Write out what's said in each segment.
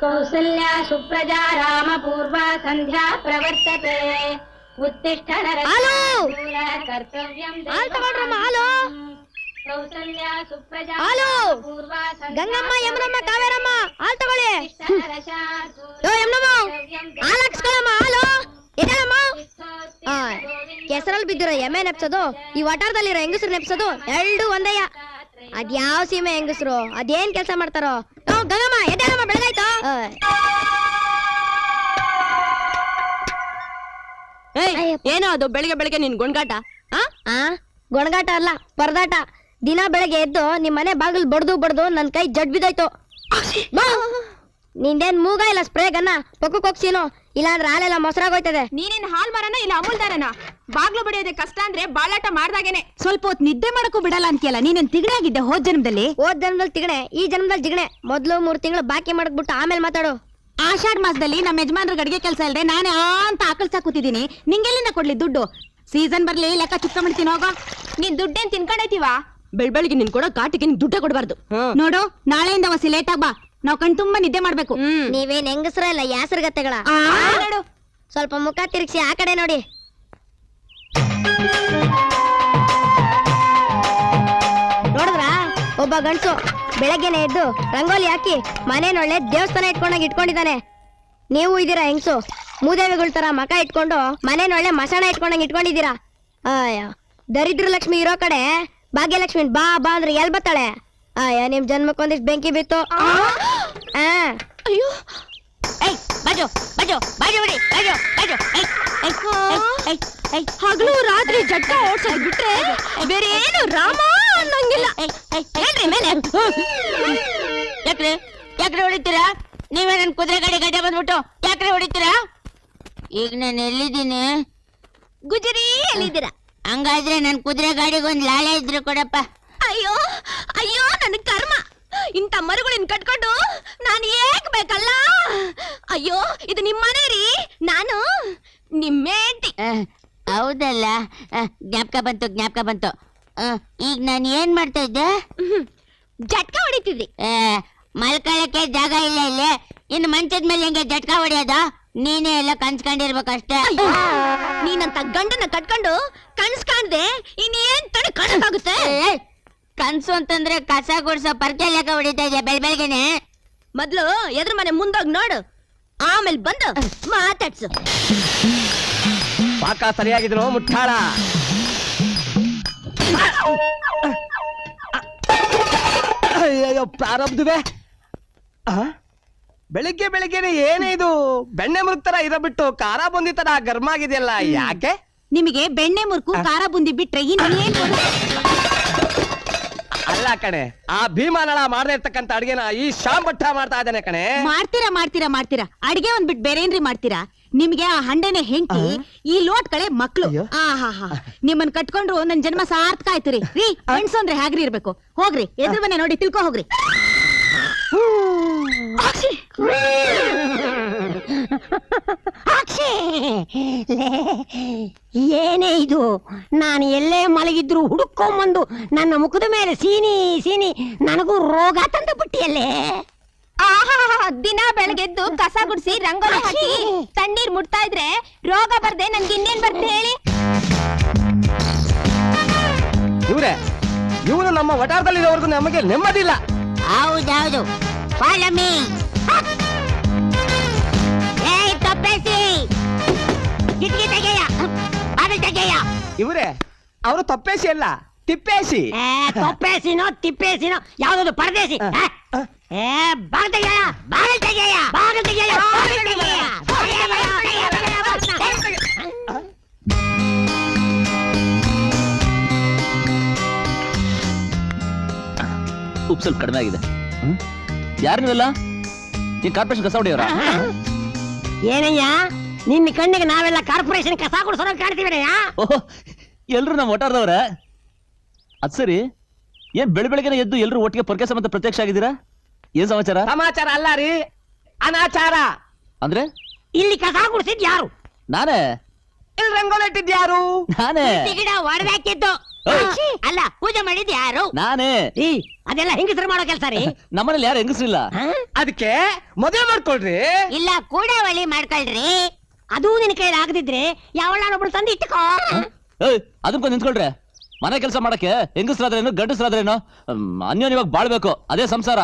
ಕೌಸಲ್ಯ ಸುಪ್ರಜಾ ರಾಮ ಪೂರ್ವ ಸಂಧ್ಯಾ ಪ್ರವರ್ತತೆ ಉತ್ತಿಷ್ಠ ಕರ್ತವ್ಯಂ ಕೌಸಲ್ಯ ಸುಪ್ರಜಾ ಪೂರ್ವ ಗಂಗಮ್ಮ ಯಮನಮ್ಮ ಕಾವೇರಮ್ಮ ಹಾಲು ತಗೊಳ್ಳಿ ಕೆಸರಲ್ಲಿ ಬಿದ್ದಿರೋ ಎಮ್ಮೆ ನೆಪ್ಸೋದು ಈ ವಟಾರದಲ್ಲಿರೋ ಹೆಂಗಸರು ನೆಪ್ಸೋದು ಎರಡು ಒಂದಯ್ಯ. ಅದ್ಯಾವ ಸೀಮೆ ಹೆಂಗಸರು ಅದೇನ್ ಕೆಲಸ ಮಾಡ್ತಾರೋ. ಗಂಗಮ್ಮ ಎದ್ದೇಳಮ್ಮ ಬೆಳಗಾಯ್ತು. ಏನೋ ಅದು ಬೆಳಿಗ್ಗೆ ಬೆಳಿಗ್ಗೆ ನಿನ್ ಗುಣಗಾಟ? ಗೊಣಗಾಟ ಅಲ್ಲ ಪರದಾಟ. ದಿನ ಬೆಳಗ್ಗೆ ಎದ್ದು ನಿಮ್ ಮನೆ ಬಾಗಿಲು ಬಡ್ದು ನನ್ ಕೈ ಜಡ್ ಬಿದ್ದೋಯ್ತು. ನಿಂದೇನ್ ಮೂಗ ಇಲ್ಲ ಸ್ಪ್ರೇ ಗನ್ನ ಪಕ್ಕಕ್ಕೆ ಹೋಗ್ಸೀನು, ಇಲ್ಲಾಂದ್ರೆ ಹಾಲೆಲ್ಲ ಮೊಸರಾಗೋಯ್ತದೆ. ನೀನೇನ್ ಹಾಲ್ ಮಾರನ ಇಲ್ಲ ಅಮೂಲ್ ದಾರನ? ಬಾಗ್ಲು ಬಡಿಯೋದೆ ಕಷ್ಟ ಅಂದ್ರೆ ಬಾಳಾಟ ಮಾಡ್ದಾಗೇನೆ. ಸ್ವಲ್ಪ ಹೊತ್ತು ನಿದ್ದೆ ಮಾಡಕ್ಕೂ ಬಿಡಲ್ಲ ಅಂತೀಯಲ್ಲ, ನೀನೇನ್ ತಿಗಣೆ ಆಗಿದ್ದೆ ಹೋದ್ ಜನ್ಮದಲ್ಲಿ? ತಿಗಣೆ, ಈ ಜನ್ಮದಲ್ಲಿ ಜಿಗಣೆ. ಮೊದ್ಲು 3 ತಿಂಗಳು ಬಾಕಿ ಮಾಡಕ್ಬಿಟ್ಟು ಆಮೇಲೆ ಮಾತಾಡು. ಆಷಾಢ ಮಾಸದಲ್ಲಿ ನಮ್ಮ ಯಜಮಾನ್ರಿಗೆ ಅಡಿಗೆ ಕೆಲಸ ಇಲ್ಲದೆ ನಾನೇ ಅಂತ ಆಕಳ್ಸಾ ಕೂತಿದ್ದೀನಿ. ನಿಂಗೆಲ್ಲಿಂದ ಕೊಡ್ಲಿ ದುಡ್ಡು? ಸೀಸನ್ ಬರ್ಲಿ ಲೆಕ್ಕ ಚುಕ್ಕೊಂಡ್ಬಿಡ್ತೀನಿ ಹೋಗೋ. ನೀನ್ ದುಡ್ಡೇನ್ ತಿನ್ಕೊಂಡೈತಿವಾ? ಬೆಳ್ಬೆಳಿಗ್ಗೆ ನಿನ್ ಕೊಡೋ ಕಾಟಿಗೆ ನಿನ್ ದುಡ್ಡ ಕೊಡಬಾರ್ದು. ನೋಡು, ನಾಳೆಯಿಂದ ಹೊಸಿ ಲೇಟ್ ಆಗ್ ಬಾ, ನಾವ್ ಕಣ್ ತುಂಬಾ ನಿದ್ದೆ ಮಾಡ್ಬೇಕು. ನೀವೇನ್ ಹೆಂಗಸ್ರ ಇಲ್ಲ ಯಾಸರ್ಗತ್ತೆಗಳ. ನೋಡು, ಸ್ವಲ್ಪ ಮುಖ ತಿರುಗಿಸಿ ಆ ಕಡೆ ನೋಡಿ. ನೋಡಿದ್ರಾ, ಒಬ್ಬ ಗಂಡ್ಸು ಬೆಳಗ್ಗೆನೆ ಎದ್ದು ರಂಗೋಲಿ ಹಾಕಿ ಮನೇನೊಳ್ಳೆ ದೇವಸ್ಥಾನ ಇಟ್ಕೊಂಡಿದ್ದಾನೆ. ನೀವು ಇದೀರಾ ಹೆಂಗ್ಸು, ಮೂದೇವಿಗಳ ತರ ಮಕ ಇಟ್ಕೊಂಡು ಮನೇನೊಳ್ಳೆ ಮಸಾಣ ಇಟ್ಕೊಂಡಿದ್ದೀರಾ. ಅಯ್ಯ, ದರಿದ್ರ ಲಕ್ಷ್ಮಿ ಇರೋ ಕಡೆ ಭಾಗ್ಯಲಕ್ಷ್ಮಿ ಬಾ ಬಾ ಅಂದ್ರೆ ಎಲ್ ಬತ್ತಾಳೆ? ಅಯ್ಯ, ನಿಮ್ ಜನ್ಮಕ್ಕೊಂದಿಷ್ಟು ಬೆಂಕಿ ಬಿತ್ತು. ಅಯ್ಯೋ, ಬಾಜು ಬಾಜು ಬಾಜು ಬಿಡಿ, ಬಾಜು ಬಾಜು. ಹಗಲು ರಾತ್ರಿ ಜಟ್ಟ ಓಡ್ಸೋದ್ ಬಿಟ್ರೆ ಬೇರೆ ಏನು ರಾಮ ಅನ್ನಂಗಿಲ್ಲ. ಹೇಳ್ರಿ ಮೇಲೆ. ಯಾಕ್ರೆ ಹೊಡಿತೀರಾ? ನೀವೇ ನನ್ ಕುದುರೆ ಗಾಡಿ ಗಡ್ಡೆ ಬಂದ್ಬಿಟ್ಟು ಯಾಕ್ರೆ ಹೊಡಿತೀರಾ? ಈಗ ನಾನು ಎಲ್ಲಿದ್ದೀನಿ? ಗುಜರಿ ಎಲ್ಲಿದ್ದೀರಾ? ಹಂಗಾದ್ರೆ ನನ್ ಕುದುರೆ ಗಾಡಿಗೊಂದ್ ಲಾಳೆ ಇದ್ರು ಕೊಡಪ್ಪ. ಅಯ್ಯೋ ಅಯ್ಯೋ, ನನ್ ಕರ್ಮ, ಇಂಥ ಮರುಗಳಿನ್ ಕಟ್ಕೊಂಡು ನಾನು ಏಕ್ ಬೇಕಲ್ಲ. ಅಯ್ಯೋ, ಇದು ನಿಮ್ಮನೆ ರೀ, ನಾನು ನಿಮ್ಮೇಂಟಿ. ಹೌದಲ್ಲ, ಜ್ಞಾಪಕ ಬಂತು. ಈಗ ನಾನು ಏನ್ ಮಾಡ್ತಾ ಇದ್ದೆ? ಜಟ್ಕ ಹೊಡಿತಿದ್ರಿ. ಮಲ್ಕೊಳ್ಳಕ್ಕೆ ಜಾಗ ಇಲ್ಲ ಇಲ್ಲಿ, ಇನ್ನು ಮಂಚದ ಮೇಲೆ ಹೆಂಗೆ ಜಟ್ಕ ಹೊಡಿಯೋದು? ನೀನೇ ಎಲ್ಲ ಕನ್ಸ್ಕೊಂಡಿರ್ಬೇಕಷ್ಟೇ. ನೀನಂತ ಗಂಡನ ಕಟ್ಕೊಂಡು ಕನ್ಸ್ ಕಾಣ್ದೆ ಇನ್ನೇನ್ ತಡ ಕಾಣಕ್ಕಾಗುತ್ತೆ? ಕನ್ಸು ಅಂತಂದ್ರೆ ಕಸ ಗುಡ್ಸೋ ಪರ್ಕೆ ಲೆಕ್ಕ ಹೊಡಿತಾ ಇದೆಯಾ ಬೆಳಬೆಳಗ್ಗೆನೆ? ಮೊದ್ಲು ಎದ್ರ ಮನೆ ಮುಂದೋಗಿ ನೋಡು, ಆಮೇಲೆ ಬಂದು ಮಾತಾಡ್ಸು. ಪಾಕ ಸರಿಯಾಗಿದ್ರು ಮುಟ್ಟಾಳ. ಅಯ್ಯೋ ಪ್ರಾರಬ್ಧವೇ. ಬೆಳಿಗ್ಗೆ ಬೆಳಿಗ್ಗೆನೆ ಏನೇ ಇದು? ಬೆಣ್ಣೆ ಮುರುಕ್ ತರ ಇರೋ ಬಿಟ್ಟು ಖಾರ ಬುಂದಿ ತರ ಗರ್ಮ ಆಗಿದೆಯಲ್ಲ, ಯಾಕೆ? ನಿಮಗೆ ಬೆಣ್ಣೆ ಮುರುಕು ಖಾರ ಬುಂದಿ ಬಿಟ್ರೆ ಇನ್ನೇನ್? ಅಲ್ಲ ಕಣೆ, ಆ ಭೀಮಾನಳ ಮಾಡದೇ ಇರ್ತಕ್ಕಂತ ಅಡ್ಗೆನ ಈ ಶಾಮ್ ಭಟ್ಟ ಮಾಡ್ತಾ ಇದ್ದಾನೆ ಕಣೆ. ಮಾಡ್ತೀರಾ ಅಡ್ಗೆ ಒಂದ್ ಬಿಟ್ಟು ಬೇರೆ ಏನ್ರಿ ಮಾಡ್ತೀರಾ? ನಿಮ್ಗೆ ಆ ಹಂಡೆನೆ ಹೆಂಡತಿ, ಈ ಲೋಟ್ ಕಳೆ ಮಕ್ಳು. ಆಹಾ, ನಿಮ್ಮನ್ ಕಟ್ಕೊಂಡ್ರು ನನ್ ಜನ್ಮ ಸಾರ್ಥಕ ಆಯ್ತು ರೀ. ಹೆಣ್ಸು ಅಂದ್ರೆ ಹೇಗ್ರಿ ಇರ್ಬೇಕು? ಹೋಗ್ರಿ, ಎದುರು ಮನೆ ನೋಡಿ ತಿಳ್ಕೊ ಹೋಗ್ರಿ. ಏನೇ ಇದು? ನಾನು ಎಲ್ಲೇ ಮಲಗಿದ್ರು ಹುಡುಕೊಂಬಂದು ನನ್ನ ಮುಖದ ಮೇಲೆ ಸೀನಿ ನನಗೂ ರೋಗ ತಂದು ಬಿಟ್ಟಿಯಲ್ಲೇ. ದಿನ ಬೆಳಗ್ಗೆದ್ದು ಕಸ ಗುಡಿಸಿ ರಂಗೋಲಿ ಹಾಕಿ ತಣ್ಣೀರ್ ಮುಟ್ತಾ ಇದ್ರೆ ರೋಗ ಬರ್ದೆ ನನ್ಗೆ ಇನ್ನೇನ್ ಬರ್ತೆ ಹೇಳಿ? ಇವನು ನಮ್ಮ ವಟಾರದಲ್ಲಿರೋವರೆಗೂ ನಮಗೆ ನೆಮ್ಮದಿಲ್ಲ. ಹೌದೌದು, ಫಾಲೋ ಮೀ. ಏಯ್ ತಪ್ಪೇಸಿ, ಕಿಟಕಿ ತೆಗೆಯ, ಬಾಗಿಲು ತೆಗೆಯ. ಇವರೇ ಅವರು ತಪ್ಪೇಸಿ ಅಲ್ಲ, ತಿಪ್ಪೇಸಿ. ತಪ್ಪೇಸಿನೋ ತಿಪ್ಪೇಸಿನೋ ಯಾವ್ದು ಪರದೇಸಿ? ಬಾಗಿಲು ತೆಗೆಯ, ಬಾಗಿಲು ತೆಗೆಯ, ಬಾಗಿಲು ತೆಗೆಯ, ಬಾಗಿಲು ತೆಗೆಯ. ಉಪ್ಪು ಸ್ವಲ್ಪ ಕಡಿಮೆ ಆಗಿದೆ. ಯಾರು ನೀವೆಲ್ಲ? ಈ ಕಾರ್ಪೊರೇಷನ್ ಕಸ ಹೊಡೆಯವರ? ಏನಯ್ಯ, ನಿನ್ನ ಕಣ್ಣಿಗೆ ನಾವೆಲ್ಲ ಕಾರ್ಪೊರೇಷನ್ ಕಸ ಕೊಡ್ಸೋಣ ಕಾಣ್ತೀವಿನಯ್ಯ? ಓಹ್, ಎಲ್ರು ನಮ್ಮ ಒಟ್ಟಾರದವ್ರ? ಅದ್ ಸರಿ, ಏನ್ ಬೆಳಬೆಳಗ್ಗೆನೆ ಎದ್ದು ಎಲ್ರು ಒಟ್ಟಿಗೆ ಪೊರ್ಕೆ ಸಂಬಂಧ ಪ್ರತ್ಯಕ್ಷ ಆಗಿದ್ದೀರಾ? ಏನ್ ಸಮಾಚಾರ? ಸಮಾಚಾರ ಅಲ್ಲ ರೀ, ಅನಾಚಾರ. ಅಂದ್ರೆ ಇಲ್ಲಿ ಕಸ ಗುಡಿಸಿದ್ ಯಾರು? ನಾನೇ. ಇಲ್ಲಿ ರಂಗೋಲಿ ಇಟ್ಟಿದ್ ಯಾರು? ನಾನೇ. ಗಿಡ ಹೊಡೆದಾಕಿದ್ದು ಅಲ್ಲ ಪೂಜೆ ಮಾಡಿದ್ ಯಾರು? ನಾನೇ. ಈ ಅದೆಲ್ಲ ಹೆಂಗಸರು ಮಾಡೋ ಕೆಲಸ ರೀ. ನಮ್ಮನೇಲಿ ಯಾರು ಹೆಂಗಸ್ರಿಲ್ಲ. ಅದಕ್ಕೆ ಮದುವೆ ಮಾಡ್ಕೊಳ್ರಿ. ಇಲ್ಲ ಕೂಡವಳಿ ಮಾಡ್ಕೊಳ್ರಿ. ಅದು ನಿನ್ ಕೈಲಿ ಆಗದಿದ್ರೆ ಯಾವಳೊಬ್ಳು ತಂದು ಇಟ್ಟುಕೋ. ಅದಕ್ಕೆ ನಿಂತ್ಕೊಳ್ರೆ. ಮನೆ ಕೆಲಸ ಮಾಡಕ್ಕೆ ಹೆಂಗಸ್ರಾದ್ರೇನು ಗಂಡಸ್ರಾದ್ರೇನು ಅನ್ಯೋನ್ಯವಾಗಿ ಬಾಳ್ಬೇಕು, ಅದೇ ಸಂಸಾರ.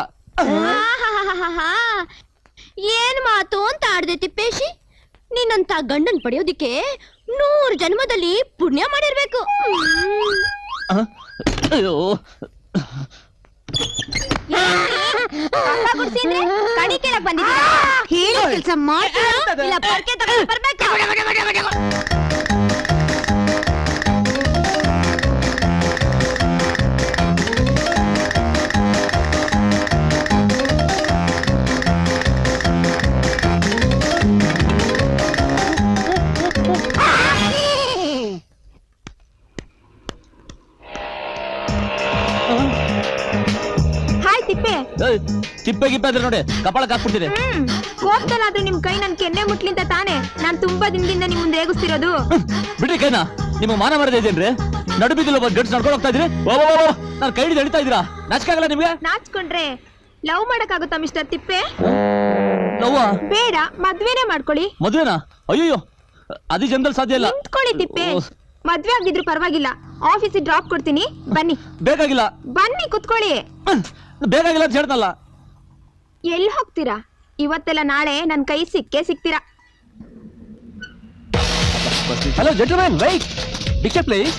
ಏನ್ ಮಾತು ಅಂತ ಆಡ್ದೆ ತಿಪ್ಪೇಶಿ. ನಿನ್ನಂತ ಗಂಡನ್ ಪಡೆಯೋದಿಕ್ಕೆ 100 ಜನ್ಮದಲ್ಲಿ ಪುಣ್ಯ ಮಾಡಿರ್ಬೇಕು. ಅಯ್ಯೋ ಕಣಿ ಕೇಳಕ್ ಬಂದಿದ್ದೀರಾ? ಹೇಳೋ ಕೆಲ್ಸ ಮಾಡ್ತೀರಾ ಇಲ್ಲ ಪೊರ್ಕೆ ತಗೊಂಡು ಬರ್ಬೇಕಾ? ಹಾಯ್ ತಿಪ್ಪೆ. ಕಿಪ್ಪೆ ಗಿಪ್ಪೆ ಆದ್ರೆ ನೋಡಿ ಕಪಾಳಕ್ಕೆ ಹಾಕ್ಬಿಡ್ತೀನಿ. ಕೋಪದಲ್ಲಾದ್ರೂ ನಿಮ್ ಕೈ ನನ್ ಕೆನ್ನೆ ಮುಟ್ಲಿಂತ ತಾನೆ ನಾನ್ ತುಂಬಾ ದಿನದಿಂದ ನಿಮ್ ಮುಂದೆ ರೇಗಿಸ್ತಿರೋದು. ಬಿಡ್ರಿ ಕೈನಾ, ನಿಮ್ಮ ಮಾನ ಮರದ ಇದೇನ್ರಿ? ನಡು ಬೀದಿಲ್ಲ ಒಬ್ಬ ಗಡ್ಸ್ ನಡ್ಕೊಂಡು ಹೋಗ್ತಾ ಇದ್ರಿ. ನಾನು ಕೈ ಹಿಡಿದು ಎಳಿತಾ ಇದ್ದೀರಾ? ನಾಚಿಕಾಗಲ್ಲ ನಿಮ್ಗೆ? ನಾಚ್ಕೊಂಡ್ರೆ ಲವ್ ಮಾಡಕ್ಕಾಗುತ್ತಾ ಮಿಸ್ಟರ್ ತಿಪ್ಪೆ? ಲವ್ವ ಬೇಡ, ಮದ್ವೆನೇ ಮಾಡ್ಕೊಳ್ಳಿ. ಮದ್ವೆನಾ? ಅಯ್ಯೋ ಅದು ಜನ್ರಲ್ಲಿ ಸಾಧ್ಯ ಇಲ್ಲ. ನಿಂತ್ಕೊಳ್ಳಿ ತಿಪ್ಪೆ. ಮದ್ವೆ ಆಗಿದ್ರು ಪರವಾಗಿಲ್ಲ, ಆಫೀಸಿಗೆ ಡ್ರಾಪ್ ಕೊಡ್ತೀನಿ, ಬನ್ನಿ. ಬೇಕಾಗಿಲ್ಲ. ಬನ್ನಿ ಕುತ್ಕೊಳ್ಳಿ. ಬೇಕಾಗಿಲ್ಲ ಅಂತ ಹೇಳ್ತಲ್ಲ. ಎಲ್ಲಿ ಹೋಗ್ತೀರಾ? ಇವತ್ತೆಲ್ಲ ನಾಳೆ ನನ್ ಕೈ ಸಿಕ್ಕೇ ಸಿಗ್ತೀರಾ. ಹಲೋ ಜೆಂಟಲ್ಮನ್, ವೈಟ್ ಭಿಕ್ಷೆ ಪ್ಲೀಸ್.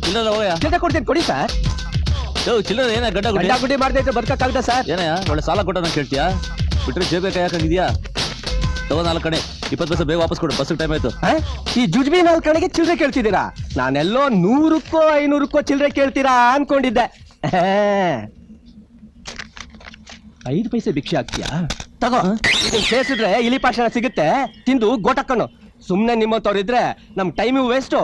ಇಲ್ಲ ಹೋಯ ಚಿಲ್ಲರೆ ಕೊಡ್ತೀನಿ, ಕೊಡಿ ಸರ್. ಚಿಲ್ಲರೆ ಏನ ಗಡ್ಡ ಗಡ್ಡ ಗುಡ್ಡಿ ಮಾಡ್ತಾ ಇದ್ರೆ ಬದುಕಾಗದ ಸರ್? ಏನಯ್ಯ ಒಳ್ಳೆ ಸಾಲ ಕೊಟ್ಟ ಕೇಳ್ತೀಯಾ? ಬಿಟ್ರೆ ಜೇಬೆ ಕೈ ಹಾಕಂಗಿದ್ಯಾ? ತಗೋ 4 ಕಡೆ 20 ಪೈಸೆ ಬೇಗ ವಾಪಸ್ ಕೊಡು, ಬಸ್ ಟೈಮ್ ಆಯ್ತು. ಈ ಜುಜ್ಬಿ 4 ಕಡೆಗೆ ಚಿಲ್ಲರೆ ಕೇಳ್ತಿದ್ದೀರಾ? ನಾನೆಲ್ಲೋ 100ಕ್ಕೋ 500ಕ್ಕೋ ಚಿಲ್ಲರೆ ಕೇಳ್ತೀರಾ ಅನ್ಕೊಂಡಿದ್ದೆ. 5 ಪೈಸೆ ಭಿಕ್ಷೆ ಹಾಕ್ತೀಯಾ? ತಗೋ, ಇದು ಸೇರಿಸಿದ್ರೆ ಇಲಿ ಪಾಷಾಣ ಸಿಗುತ್ತೆ, ತಿಂದು ಗೋಟಕ್ಕಣ್ಣು. ಸುಮ್ನೆ ನಿಮ್ಮಂತವ್ರಿದ್ರೆ ನಮ್ ಟೈಮು ವೇಸ್ಟು,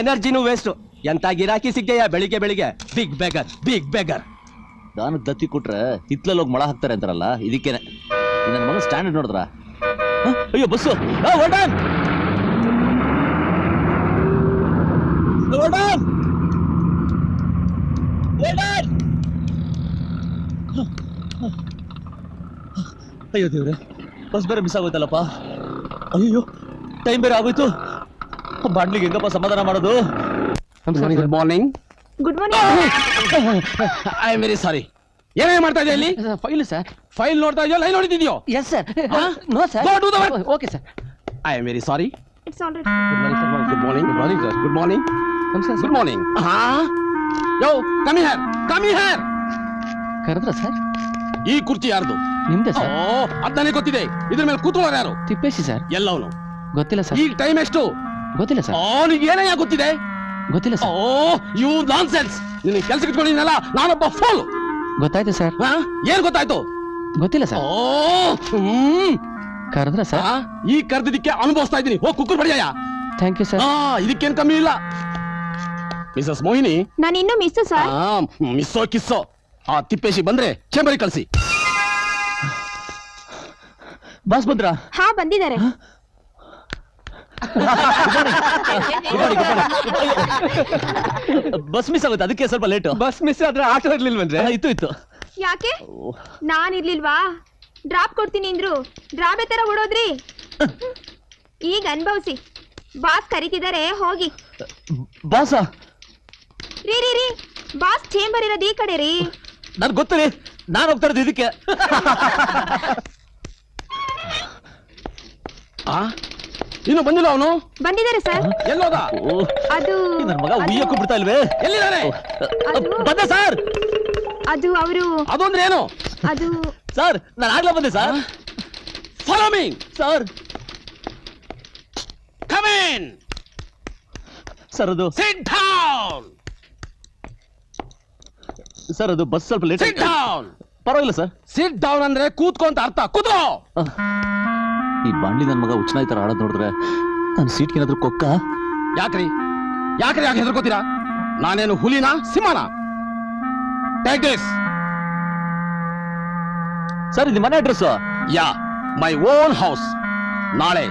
ಎನರ್ಜಿನೂ ವೇಸ್ಟು. ಎಂತ ಗಿರಾಕಿ ಸಿಗ್ಗೆಯಾ ಬೆಳಿಗ್ಗೆ ಬೆಳಿಗ್ಗೆ? Big beggar, big beggar. ನಾನು ದತ್ತಿ ಕೊಟ್ರೆ ಹಿತ್ಲಲ್ಲಿ ಹೋಗಿ ಮೊಳ ಹಾಕ್ತಾರೆ ಅಂತಾರಲ್ಲ, ಇದಕ್ಕೇನೆ. ನನ್ನ ಮಗ ಸ್ಟ್ಯಾಂಡರ್ಡ್ ನೋಡಿದ್ರ? ಅಯ್ಯೋ ಬಸ್ಸು ಅಯ್ಯೋ ದೇವ್ರೆ, ಬಸ್ ಬೇರೆ ಮಿಸ್ ಆಗೋಯ್ತಲ್ಲಪ್ಪ. ಅಯ್ಯೋ ಟೈಮ್ ಬೇರೆ ಆಗೋಯ್ತು. ಬಾಡ್ಲಿಗೆ ಹೆಂಗಪ್ಪ ಸಮಾಧಾನ ಮಾಡೋದು? Good morning. Good morning. I am very sorry. ಏನೇನ್ ಮಾಡ್ತಾ ಇದೆಯಾ ಇಲ್ಲಿ? File sir. ಫೈಲ್ ನೋಡ್ತಾ ಇದೆಯೋ ಲೈನ್ ನೋಡ್ತಿದ್ಯೋ? Yes sir. No sir. Go do the work. Okay sir. I am very sorry. It's all right. Good morning. Good morning sir. Good morning. Good morning. Yo come here, come here. ಕರೆದ್ರ sir? ಈ ಕುರ್ಚಿ ಯಾರ್ದು? ನಿಮ್ದೆ sir. ಅದನ್ನೇ ಗೊತ್ತಿದೆ. ಇದ್ರ ಮೇಲೆ ಕೂತ್ಕೊಳ್ಳೋರು ಯಾರು? Tippeshi sir. ಎಲ್ಲವನು ಗೊತ್ತಿಲ್ಲ ಸರ್. ಈಗ ಟೈಮ್ ಎಷ್ಟು? ಗೊತ್ತಿಲ್ಲ ಸರ್. ನಿಗೆ ಏನಯ್ಯ ಗೊತ್ತಿದೆ? ಗೊತ್ತಿಲ್ಲ ಸರ್. You non sense. ನಿನ್ನ ಕೆಲ್ಸಕ್ಕೆ ಇಟ್ಕೊಂಡಿದ್ದೀನಲ್ಲ, ನಾನೊಬ್ಬ ಫೋಲ್. ಗೊತ್ತಾಯ್ತು ಸರ್. ಏನ್ ಗೊತ್ತಾಯ್ತು? ಗೊತ್ತಿಲ್ಲ ಸರ್. ಕರೆದ್ರ ಸರ್? ಈ ಕರ್ದಿದ್ದಕ್ಕೆ ಅನುಭವಿಸ್ತಾ ಇದ್ದೀನಿ. ಹೋಗ್ ಕುಕ್ಕರ್ ಬಡಿಯಯ್ಯ. Thank you sir. ಇದಕ್ಕೇನ್ ಕಮ್ಮಿ ಇಲ್ಲ. ಮಿಸಸ್ ಮೋಹಿನಿ, ನಾನು ಇನ್ನೂ ಮಿಸ್ ಸರ್. ಮಿಸ್ಸೋ ಕಿಸ್ಸೋ ಆ ತಿಪ್ಪೇಶಿ ಬಂದ್ರೆ ಚೇಂಬರಿಗೆ ಕಳಿಸಿ. ಬಾಸ್ ಬಂದ್ರಾ? ಹಾ ಬಂದಿದ್ದಾರೆ. ಬಸ್ ಮಿಸ್ ಆಗುತ್ತೆ, ಅದಕ್ಕೆ ಸ್ವಲ್ಪ ಲೇಟು. ಬಸ್ ಮಿಸ್ ಆದ್ರೆ ಆಟೋ ಇರ್ಲಿಲ್ವನ್ರಿ? ಇತ್ತು. ಯಾಕೆ? ನಾನ್ ಇರ್ಲಿಲ್ವಾ? ಡ್ರಾಪ್ ಕೊಡ್ತೀನಿ ಅಂದ್ರು ಡ್ರಾಬೆ ತರ ಓಡೋದ್ರಿ. ಈಗ ಅನ್ಭವಿಸಿ. ಬಾಸ್ ಕರಿತಿದ್ದಾರೆ, ಹೋಗಿ. ಬಾಸ? ರೀ ರೀ ರೀ, ಬಾಸ್ ಚೇಂಬರ್ ಇರೋದು ಈ ಕಡೆ ರೀ. ನನ್ ಗೊತ್ತು ರೀ, ನಾನು ಹೋಗ್ತಾ ಇರೋದು ಇದಕ್ಕೆ. ಇನ್ನು ಬಂದಿಲ್ಲ ಅವನು? ಬಂದಿದ್ದಾರೆ ಸರ್. ಎಲ್ಲೋದ? ಅದು ನನ್ನ ಮಗ ಉಯ್ಯಕ್ಕೂ ಬಿಡ್ತಾ ಇಲ್ವೇ? ಎಲ್ಲಿದ್ದಾರೆ? ಬಂದೆ ಸರ್. ಅದು ಅವರು. ಅದು ಅಂದ್ರೆ ಏನು? ಅದು ಸರ್, ನಾನು ಆಗ್ಲೇ ಬಂದೆ sir. Follow me sir. Come in sir. ಅದು ಸಿಟ್ ಡೌನ್. ಸರ್, ಅದು ಬಸ್ ಸ್ವಲ್ಪ ಲೇಟ್. Sit down. ಪರವಾಗಿಲ್ಲ ಸರ್. ಸಿಟ್ ಡೌನ್ ಅಂದ್ರೆ ಕೂತ್ಕೊಂತ ಅರ್ಥ. ಕೂತ್ಕೋ. ಈ ಬಾಂಡ್ಲಿ ನನ್ನ ಮಗ ಹುಚ್ಚನಾಯಿ ತರ ಆಡೋದ್ ನೋಡಿದ್ರೆ ನನ್ನ ಸೀಟ್ಗೆ ಏನಾದ್ರು ಕೊಕ್ಕ? ಯಾಕ್ರಿ ಯಾಕೆ ಹೆದರ್ಕೋತೀರಾ? ನಾನೇನು ಹುಲಿನ ಸಿಂಹನ? Take this. ಸರ್, ಇದು ಮನೆ address? Yeah, my own house. ನಾಳೆ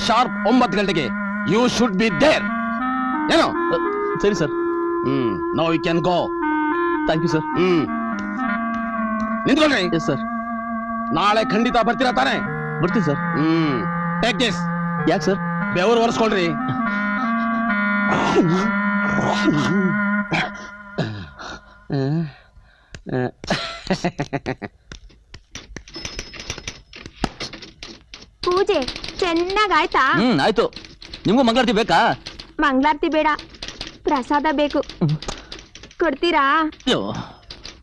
ಶಾರ್ಪ್ 9 ಗಂಟೆಗೆ ಯು ಶುಡ್ ಬಿ ದೇರ್. ಏನು? ಸರಿ sir. No you can go. Thank you sir. ನಿಂತ್ಕೊಳ್ರಿ. Yes sir. ನಾಳೆ ಖಂಡಿತ ಬರ್ತೀರಾ ತಾನೆ? ಬರ್ತೀನಿ ಸರ್. Take this. ಯಾಕೆ ಸರ್? ಬೆವರು ಒರೆಸ್ಕೊಳ್ರಿ. ಪೂಜೆ ಚೆನ್ನಾಗಾಯ್ತಾ? ಆಯ್ತು. ನಿಮ್ಗೂ ಮಂಗಳಾರತಿ ಬೇಕಾ? ಮಂಗಳಾರತಿ ಬೇಡ, ಪ್ರಸಾದ ಬೇಕು. ಕೊಡ್ತೀರಾ? ಅಯ್ಯೋ